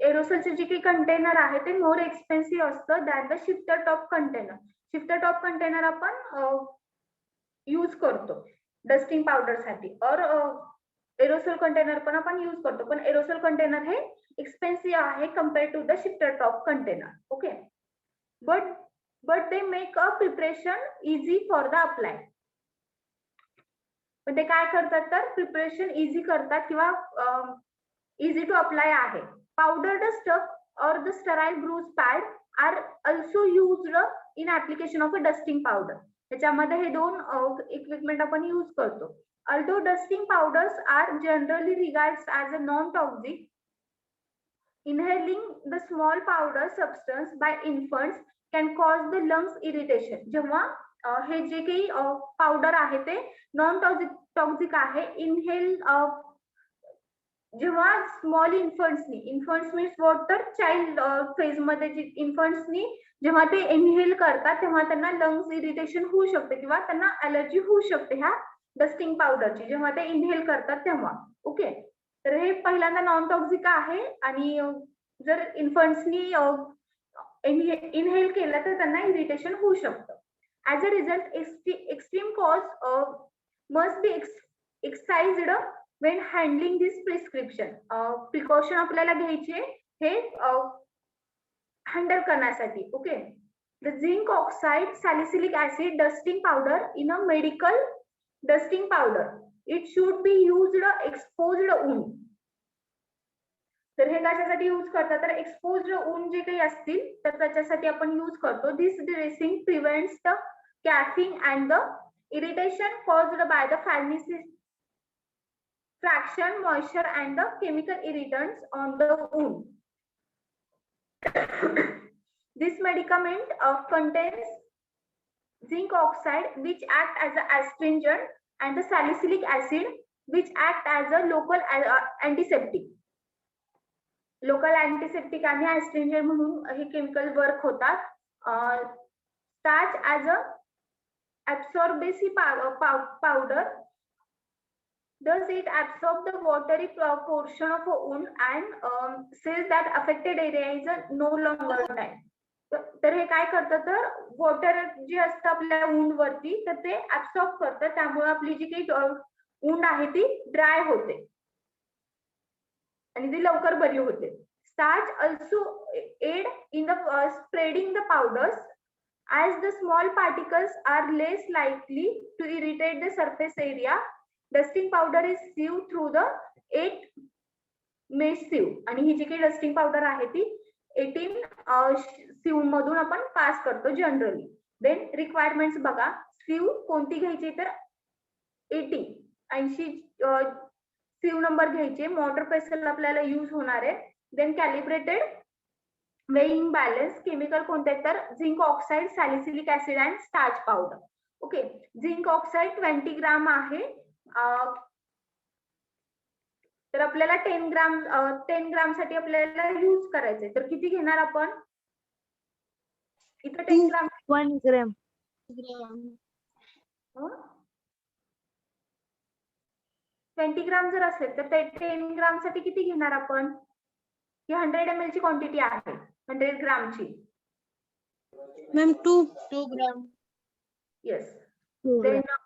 एरोसोलचे जे काही कंटेनर आहे ते मोर एक्सपेन्सिव्ह असतं than the sifter top container. Sifter top container आपण यूज करतो डस्टिंग पावडर साठी, और एरोसोल कंटेनर पण आपण यूज करतो, पण एरोसोल कंटेनर हे एक्सपेन्सिव्ह आहे compare to the sifter top container. Okay, but they make a preparation easy for the apply. पण ते काय करतात तर प्रिपरेशन इझी करतात किंवा इझी टू अप्लाय आहे. Powdered stuff or the sterile bruise pad are also used in application of a dusting powder. त्याच्यामध्ये हे 2 इक्विपमेंट आपण यूज करतो. Although dusting powders are generally regarded as a non-toxic, inhaling the small powder substance by infants can cause the lungs irritation. जेव्हा हे जे काही powder आहे ते नॉन टॉक्सिक आहे. इनहेल जेव्हा स्मॉल इन्फंट्सनी, इन्फंट्स मीन्स व्हॉट तर चाइल्ड फेज मध्ये जे इन्फंट्सनी जेव्हा ते इनहेल करतात तेव्हा त्यांना लंग्स इरिटेशन होऊ शकते किंवा त्यांना अलर्जी होऊ शकते ह्या डस्टिंग पावडरची जेव्हा ते इनहेल करतात तेव्हा. ओके, तर हे पहिल्यांदा नॉन टॉक्सिक आहे आणि जर इन्फंट्सनी इनहेल केलं तर त्यांना इरिटेशन होऊ शकतं. As a result extreme cause must be excised when handling this prescription. Precaution आपल्याला घ्यायचे हे हँडल करण्यासाठी. Okay, the zinc oxide salicylic acid dusting powder in a medical dusting powder it should be used exposed wound. तर हे कशासाठी use करतात तर exposed ऊन जे काही असतील तर त्याच्यासाठी आपण यूज करतो. This dressing prevents the chafing and the irritation caused by the fraction, moisture, and the chemical irritants on the wound. This medicament contains zinc oxide, which act as an astringent, and the salicylic acid, which act as a local antiseptic. Local antiseptic आणि ऍस्ट्रिंजंट म्हणून हे chemical work होतात. Starch as a absorbency powder. Does it absorb the watery portion of a wound and says that affected area is no longer time. तर हे काय करतं तर water जे असतं आपल्या वुंड वरती तर ते ऍब्सॉर्ब करतं, त्यामुळे आपली जी काही वुंड आहे ती ड्राय होते आणि ती लवकर बरी होते. Starch also aid in the spreading the powders as the small particles are less likely to irritate the surface area. Dusting powder is sieved through the 8 mesh sieve आणि ही जी काही डस्टिंग पावडर आहे ती 18 sieve मधून आपण pass करतो generally. Then requirements बघा, sieve कोणती घ्यायची तर 80 sieve नंबर घ्यायचे. मोटर पेसल आपल्याला यूज होणार आहे. Then calibrated weighing balance. Chemical कोणते तर zinc oxide, salicylic acid and starch powder. Okay, zinc oxide 20 gram आहे. तर आपल्याला 10 ग्राम साठी आपल्याला यूज करायचंय, तर किती घेणार आपण इथं 10 ग्राम 1 gram. 20 ग्राम जर असेल तर 10 ग्राम साठी किती घेणार आपण. ही 100 ml ची क्वांटिटी आहे 100 ग्रामची. Ma'am 2 gram. Yes. 2 then gram.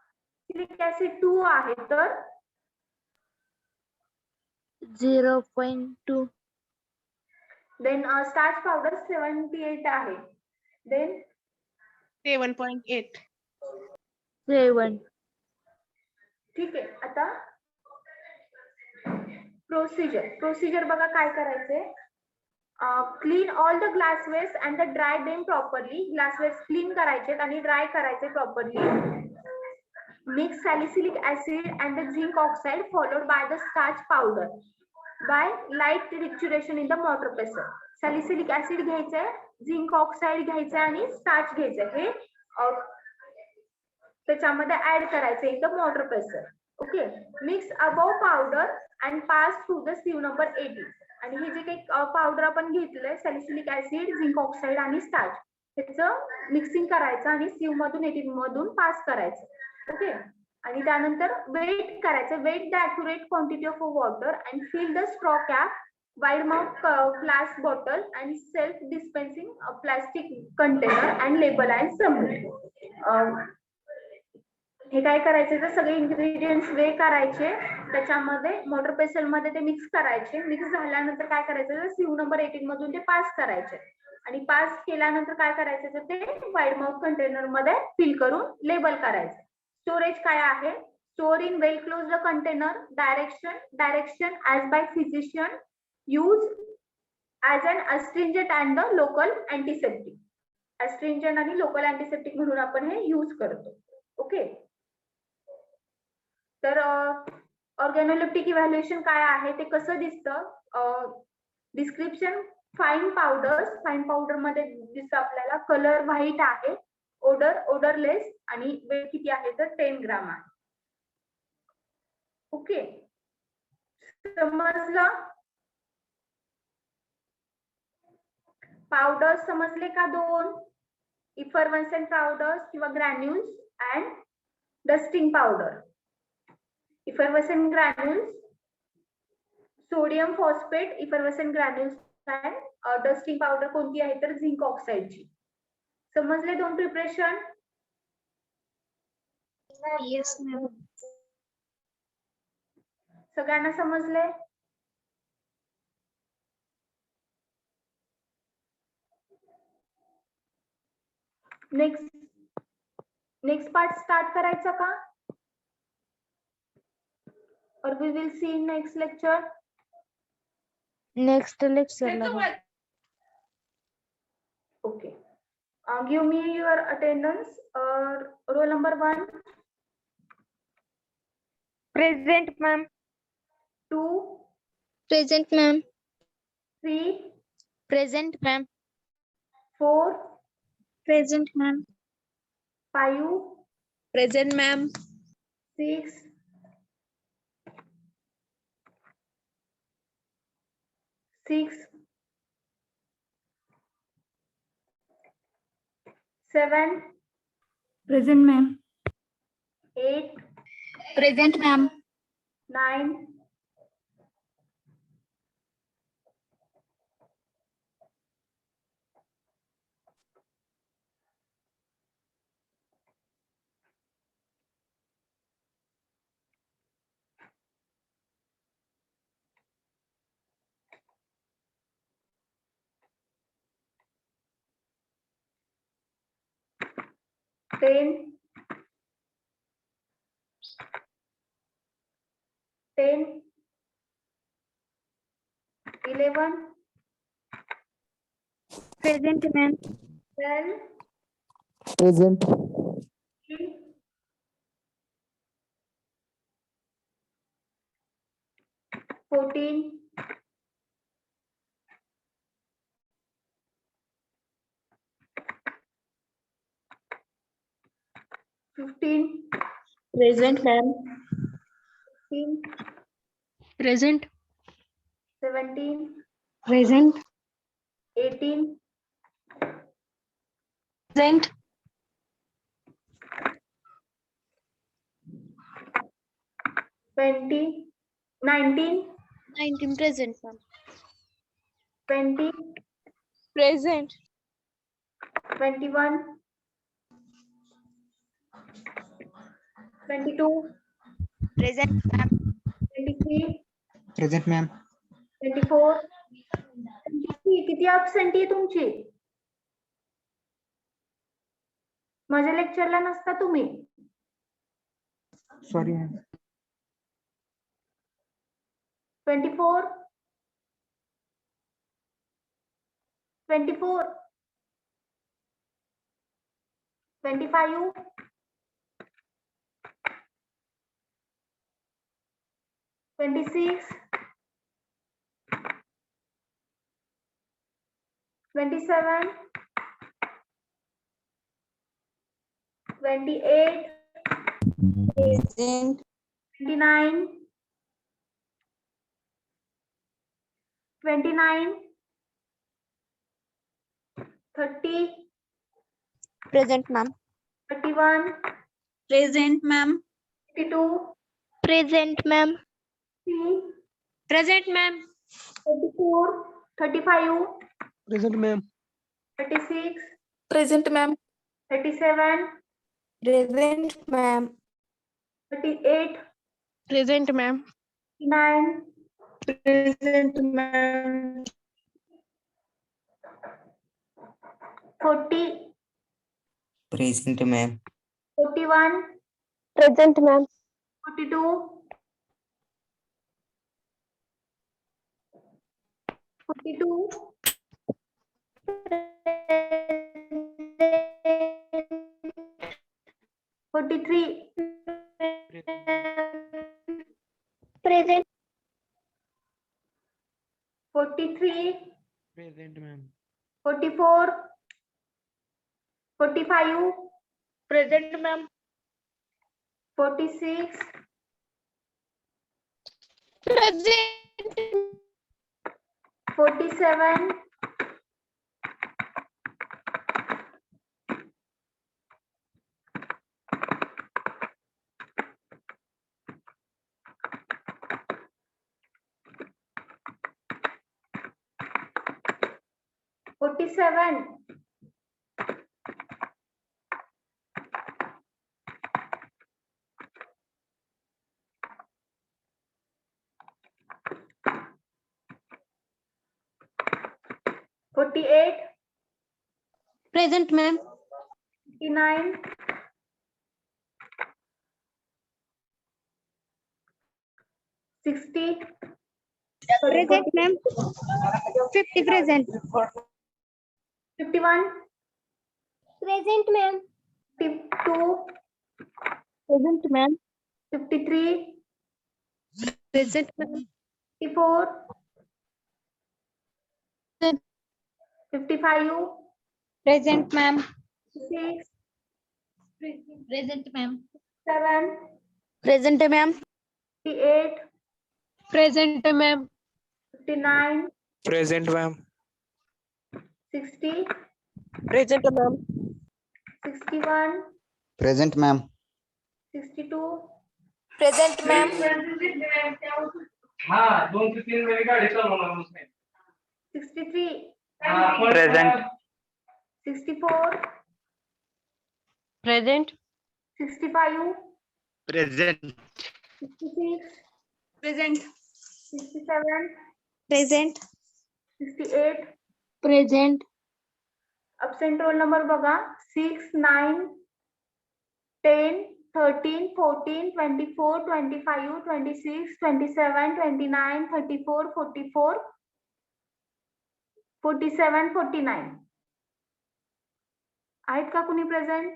सिलिक ऍसिड 2 आहे तर 0.2. देन स्टार्च पावडर 78 आहे. देन 7.8. 7. ठीक आहे. आता प्रोसिजर बघा काय करायचंय. Clean all the glasswares and the dry them properly. Glasswares clean करायचे आणि ड्राय करायचे properly. Mix salicylic acid and the zinc oxide followed by the starch powder by light trituration in the mortar pestle. Salicylic acid घ्यायचंय, zinc oxide घ्यायचंय आणि starch घ्यायचंय. हे त्याच्यामध्ये add करायचं in the mortar pestle. Okay, mix above powder and pass through the sieve number 80. आणि हे जे काही पावडर आपण घेतलंय सॅलिसिलिक ऍसिड, झिंक ऑक्साइड आणि स्टार्च, त्याचं मिक्सिंग करायचं आणि सिव्ह मधून 80 मधून पास करायचं. ओके, आणि त्यानंतर वेट करायचं. Weigh the accurate quantity of water and fill the straw cap, wide mouth flask bottle and self dispensing plastic container and label and submit. हे काय करायचे तर सगळे इन्ग्रेडियंट्स वे करायचे, त्याच्यामध्ये मोटर पेसल मध्ये ते मिक्स करायचे. मिक्स झाल्यानंतर काय करायचं तर सिव्ह नंबर 18 मधून ते पास करायचे आणि पास केल्यानंतर काय करायचं तर ते वाईड माउथ कंटेनर मध्ये फिल करून लेबल करायचं. स्टोरेज काय आहे. Store in well closed container. Direction as by physician. Use as an astringent and the local antiseptic. Astringent आणि लोकल अँटीसेप्टिक म्हणून आपण हे यूज करतो. ओके, तर ऑर्गॅनोलेप्टिक इव्हॅल्युएशन काय आहे ते कसं दिसतं. डिस्क्रिप्शन. फाईन पावडर मध्ये दिसतं आपल्याला. कलर व्हाईट आहे. ओडरलेस आणि वेट किती आहे तर 10 ग्राम आहे. ओके, समजलं. पावडर समजले का दोन. इफर्वन्सेंट पावडर्स किंवा granules and dusting powder. Effervescent granules, sodium phosphate effervescent granules and dusting powder कोणती आहे तर झिंक ऑक्साइडची. समजले दोन प्रिपरेशन. Yes ma'am. सगळ्यांना समजले. नेक्स्ट पार्ट स्टार्ट करायचा का, or we will see in next lecture. Next lecture ला. Okay. Give me your attendance. Roll number 1. Present ma'am. Present, ma'am. 3, Present, ma'am. 4, Present, ma'am. 5, Present, ma'am. 6, 7, Present, ma'am. 8, Present, ma'am. 9, 10, 10, 11, Present, ma'am. 12, Present. 14, 15, Present, ma'am. 16, Present. 17, Present. 18, Present. 20, 19, 19. Present, ma'am. 20, Present. 21, 22, Present, ma'am. 23, Present, ma'am. 24, 23. किती absent आहे तुमची? माझ्या लेक्चरला नसता तुम्ही. Sorry, ma'am. 24, 24, 25, 26, 27, 28, Present. 29, 29, 30, Present, ma'am. 31, Present, ma'am. 32, Present, ma'am. 3, Present, ma'am. 34, 35, Present, ma'am. 36, Present, ma'am. 37, Present, ma'am. 38, Present, ma'am. 39, Present, ma'am. 40, Present, ma'am. 41, Present, ma'am. 42, 42, 43, Present. 43, Present, ma'am. 44, 45, Present, ma'am. 46, Present. 47, 47, 48, Present, ma'am. 59, 60, Present, ma'am. 50. Present. 51, Present, ma'am. 52, Present, ma'am. 53, Present, ma'am. 54, 55, Present, ma'am. 6, Present, ma'am. 7, Present, ma'am. 58, Present, ma'am. 59, Present, ma'am. 60, Present, ma'am. 61, Present, ma'am. 62, Present, ma'am. हाँ 2 से 3 मेरी गाड़ी चालवणार उसने 63, present 64, Present. 65, Present. 66, Present. 67, Present. 68. Present. Absent roll number बघा 6, 9, 10, 13, 14, 24, 25, 26, 27, 29, 34, 44, 47, 49. आहेत का कुणी present?